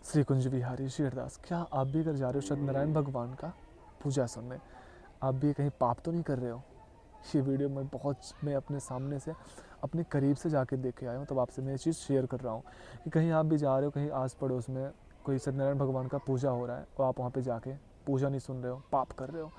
श्री कुंज विहारी श्री हरदास, क्या आप भी अगर जा रहे हो सत्यनारायण भगवान का पूजा सुनने, आप भी कहीं पाप तो नहीं कर रहे हो? ये वीडियो मैं अपने सामने से अपने करीब से जाके देख के आया हूँ, तब आपसे मैं ये चीज़ शेयर कर रहा हूँ कि कहीं आप भी जा रहे हो, कहीं आस पड़ोस में कोई सत्यनारायण भगवान का पूजा हो रहा है और आप वहाँ पे जाके पूजा नहीं सुन रहे हो, पाप कर रहे हो।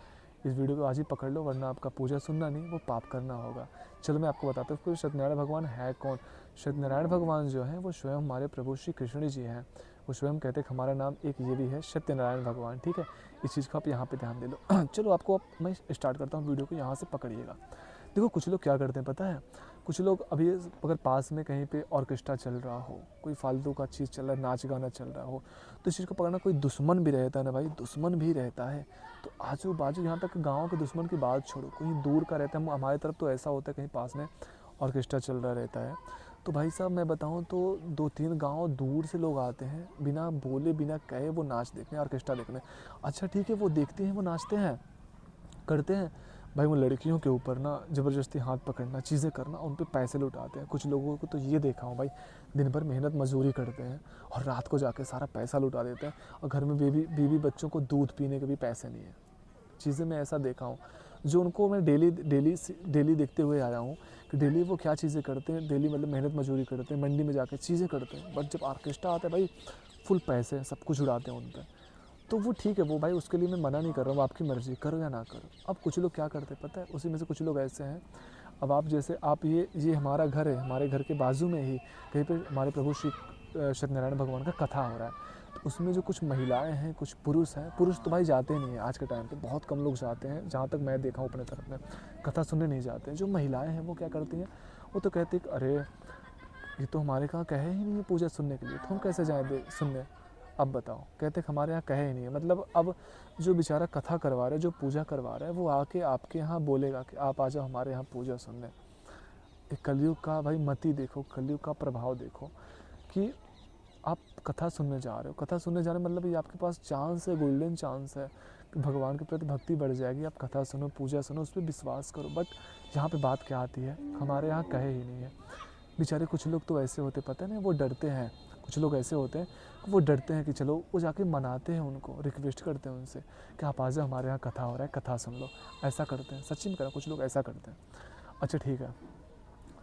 इस वीडियो को आज ही पकड़ लो, वरना आपका पूजा सुनना नहीं, वो पाप करना होगा। चलो मैं आपको बताता हूँ कोई सत्यनारायण भगवान है कौन। सत्यनारायण भगवान जो है वो स्वयं हमारे प्रभु श्री कृष्ण जी हैं। वो स्वयं कहते हैं हमारा नाम एक ये भी है सत्यनारायण भगवान, ठीक है। इस चीज़ को आप यहाँ पे ध्यान दे लो। चलो आपको मैं स्टार्ट करता हूँ वीडियो को, यहाँ से पकड़िएगा। देखो कुछ लोग क्या करते हैं पता है, कुछ लोग अभी अगर पास में कहीं पे ऑर्केस्ट्रा चल रहा हो, कोई फालतू का चीज़ चल रहा है, नाच गाना चल रहा हो, तो इस चीज़ को पकड़ना, कोई दुश्मन भी रहता है ना भाई, दुश्मन भी रहता है। तो आजू बाजू यहाँ तक गाँव के दुश्मन की बात छोड़ो, कहीं दूर का रहता है। हमारी तरफ तो ऐसा होता है कहीं पास में ऑर्केस्ट्रा चल रहा रहता है, तो भाई साहब मैं बताऊँ तो 2-3 गांव दूर से लोग आते हैं, बिना बोले बिना कहे वो नाच देखने, ऑर्केस्ट्रा देखने। अच्छा ठीक है, वो देखते हैं, वो नाचते हैं, करते हैं, भाई वो लड़कियों के ऊपर ना ज़बरदस्ती हाथ पकड़ना, चीज़ें करना, उन पे पैसे लुटाते हैं। कुछ लोगों को तो ये देखा हूँ भाई, दिन भर मेहनत मजदूरी करते हैं और रात को जाके सारा पैसा लुटा देते हैं, और घर में बीवी बच्चों को दूध पीने के भी पैसे नहीं है। चीज़ें मैं ऐसा देखा हूँ, जो उनको मैं डेली देखते हुए आया हूँ कि डेली वो क्या चीज़ें करते हैं, डेली मतलब मेहनत मजदूरी करते हैं, मंडी में जाके चीज़ें करते हैं, बट जब ऑर्केस्ट्रा आता है भाई, फुल पैसे सब कुछ उड़ाते हैं उन पर। तो वो ठीक है, वो भाई उसके लिए मैं मना नहीं कर रहा हूँ, आपकी मर्ज़ी, करो या ना करो। अब कुछ लोग क्या करते हैं पता है, उसी में से कुछ लोग ऐसे हैं, अब आप जैसे आप ये हमारा घर है, हमारे घर के बाजू में ही कहीं पे हमारे प्रभु श्री सत्यनारायण भगवान का कथा हो रहा है। तो उसमें जो कुछ महिलाएं हैं, कुछ पुरुष हैं, पुरुष तो भाई जाते नहीं हैं आज के टाइम पे, बहुत कम लोग जाते हैं, जहाँ तक मैं देखा हूँ अपने तरफ में, कथा सुनने नहीं जाते हैं। जो महिलाएं हैं वो क्या करती हैं, वो तो कहती हैं अरे ये तो हमारे कहाँ कहे ही नहीं है पूजा सुनने के लिए, तो हम कैसे जाएँ सुनने। अब बताओ, कहते हमारे यहाँ कहे ही नहीं है, मतलब अब जो बेचारा कथा करवा रहा है, जो पूजा करवा रहा है, वो आके आपके यहाँ बोलेगा कि आप आ जाओ हमारे यहाँ पूजा सुनने। एक कलयुग का भाई मति देखो, कलयुग का प्रभाव देखो कि आप कथा सुनने जा रहे हो, कथा सुनने जा रहे हो, मतलब ये आपके पास चांस है, गोल्डन चांस है कि भगवान के प्रति भक्ति बढ़ जाएगी। आप कथा सुनो, पूजा सुनो, उस पर विश्वास करो। बट यहाँ पे बात क्या आती है, हमारे यहाँ कहे ही नहीं है। बेचारे कुछ लोग तो ऐसे होते पता नहीं, वो डरते हैं, कुछ लोग ऐसे होते हैं कि वो डरते हैं कि चलो, वो जाके मनाते हैं उनको, रिक्वेस्ट करते हैं उनसे कि आप आ जाओ हमारे यहाँ कथा हो रहा है, कथा सुन लो। ऐसा करते हैं, सच्ची में करा, कुछ लोग ऐसा करते हैं। अच्छा ठीक है,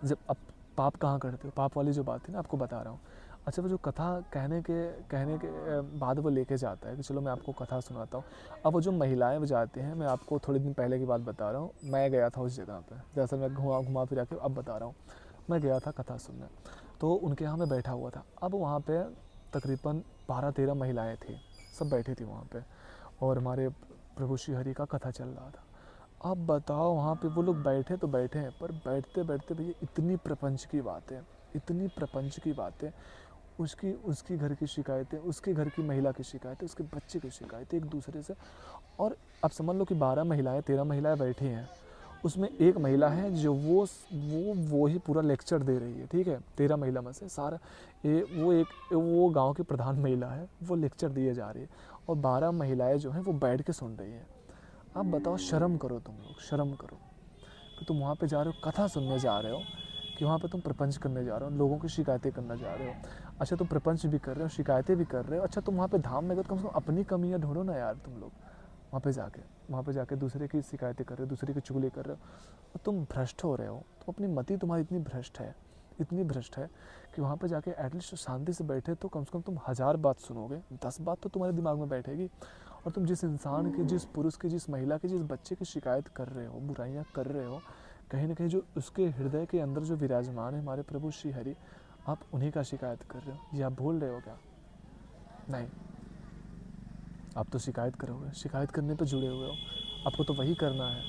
जब अब पाप कहाँ करते हो, पाप वाली जो बात है ना आपको बता रहा हूँ। अच्छा वो जो कथा कहने के बाद वो लेके जाता है कि चलो मैं आपको कथा सुनाता हूँ। अब वो जो महिलाएं वो जाती हैं, मैं आपको थोड़े दिन पहले की बात बता रहा हूँ, मैं गया था उस जगह पे, दरअसल मैं घुमा फिरा के अब बता रहा हूँ। मैं गया था कथा सुनने, तो उनके यहाँ मैं बैठा हुआ था। अब वहाँ पे तकरीबन 12-13 महिलाएं थी, सब बैठी थी वहाँ पे, और हमारे प्रभु श्री हरि का कथा चल रहा था। अब बताओ वहाँ पे वो लोग बैठे तो बैठे हैं, पर बैठते बैठते भैया इतनी प्रपंच की बातें, इतनी प्रपंच की बातें, उसकी उसकी घर की शिकायतें, उसके घर की महिला की शिकायतें, उसके बच्चे की शिकायतें एक दूसरे से। और अब समझ लो कि 12 महिलाएं 13 महिलाएं बैठी हैं, उसमें एक महिला है जो वो ही पूरा लेक्चर दे रही है, ठीक है। 13 महिला में से सारा वो गांव की प्रधान महिला है, वो लेक्चर दिए जा रही है, और 12 महिलाएं जो हैं वो बैठ के सुन रही हैं। अब बताओ, शर्म करो तुम लोग, शर्म करो कि तुम वहाँ पे जा रहे हो, कथा सुनने जा रहे हो, कि वहाँ पे तुम प्रपंच करने जा रहे हो, लोगों की शिकायतें करने जा रहे हो। अच्छा तुम प्रपंच भी कर रहे हो, शिकायतें भी कर रहे हो, अच्छा तुम वहाँ पे धाम में गए तो कम से कम अपनी कमियाँ ढूंढो ना यार। तुम लोग वहाँ पे जाके दूसरे की शिकायतें कर रहे हो, दूसरे की चुगली कर रहे हो, और तुम भ्रष्ट हो रहे हो। तो अपनी मति तुम्हारी इतनी भ्रष्ट है, इतनी भ्रष्ट है कि वहाँ पे जाके एटलीस्ट शांति से बैठे तो कम से कम तुम 1000 बात सुनोगे, 10 बात तो तुम्हारे दिमाग में बैठेगी। और तुम जिस इंसान की, जिस पुरुष की, जिस महिला की, जिस बच्चे की शिकायत कर रहे हो, बुराइयाँ कर रहे हो, कहीं ना कहीं जो उसके हृदय के अंदर जो विराजमान है हमारे प्रभु श्री हरि, आप उन्हीं का शिकायत कर रहे हो। ये आप भूल रहे हो क्या? नहीं, आप तो शिकायत करोगे, शिकायत करने पे जुड़े हुए हो, आपको तो वही करना है।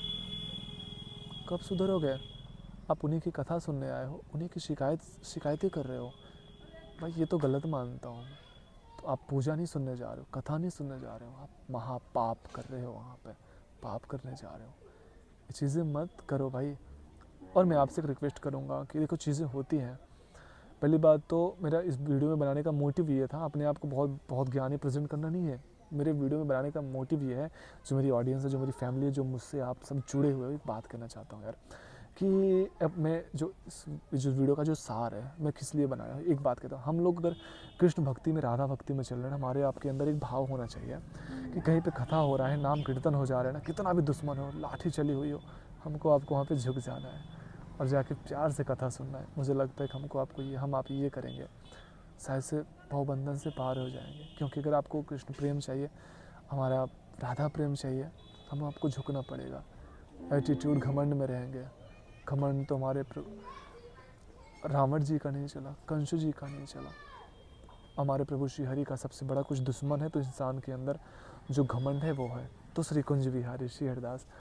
कब सुधरोगे? आप उन्हीं की कथा सुनने आए हो, उन्हीं की शिकायतें कर रहे हो। भाई ये तो गलत मानता हूँ। तो आप पूजा नहीं सुनने जा रहे हो, कथा नहीं सुनने जा रहे हो, आप महापाप कर रहे हो, वहाँ पे पाप करने जा रहे हो। ये चीज़ें मत करो भाई। और मैं आपसे एक रिक्वेस्ट करूँगा कि देखो, चीज़ें होती हैं। पहली बात तो मेरा इस वीडियो में बनाने का मोटिव ये था, अपने आप को बहुत बहुत ज्ञानी प्रेजेंट करना नहीं है। मेरे वीडियो में बनाने का मोटिव ये है, जो मेरी ऑडियंस है, जो मेरी फैमिली है, जो मुझसे आप सब जुड़े हुए हो, एक बात कहना चाहता हूँ यार, कि अब मैं जो वीडियो का जो सार है मैं किस लिए बनाया हूँ, एक बात कहता हूँ। हम लोग अगर कृष्ण भक्ति में, राधा भक्ति में चल रहे हैं, हमारे आपके अंदर एक भाव होना चाहिए कि कहीं पे कथा हो रहा है, नाम कीर्तन हो जा रहा है ना, कितना भी दुश्मन हो, लाठी चली हुई हो, हमको आपको वहाँ पे झुक जाना है और जाके प्यार से कथा सुनना है। मुझे लगता है कि हमको आपको ये, हम आप ये करेंगे, शायद से भवबंधन से पार हो जाएंगे। क्योंकि अगर आपको कृष्ण प्रेम चाहिए, हमारा राधा प्रेम चाहिए, हम आपको झुकना पड़ेगा। एटीट्यूड, घमंड में रहेंगे। घमंड तो हमारे रावण जी का नहीं चला, कंसु जी का नहीं चला। हमारे प्रभु श्री हरि का सबसे बड़ा कुछ दुश्मन है तो इंसान के अंदर जो घमंड है वो है। तो श्री कुंज विहारी श्री हरिदास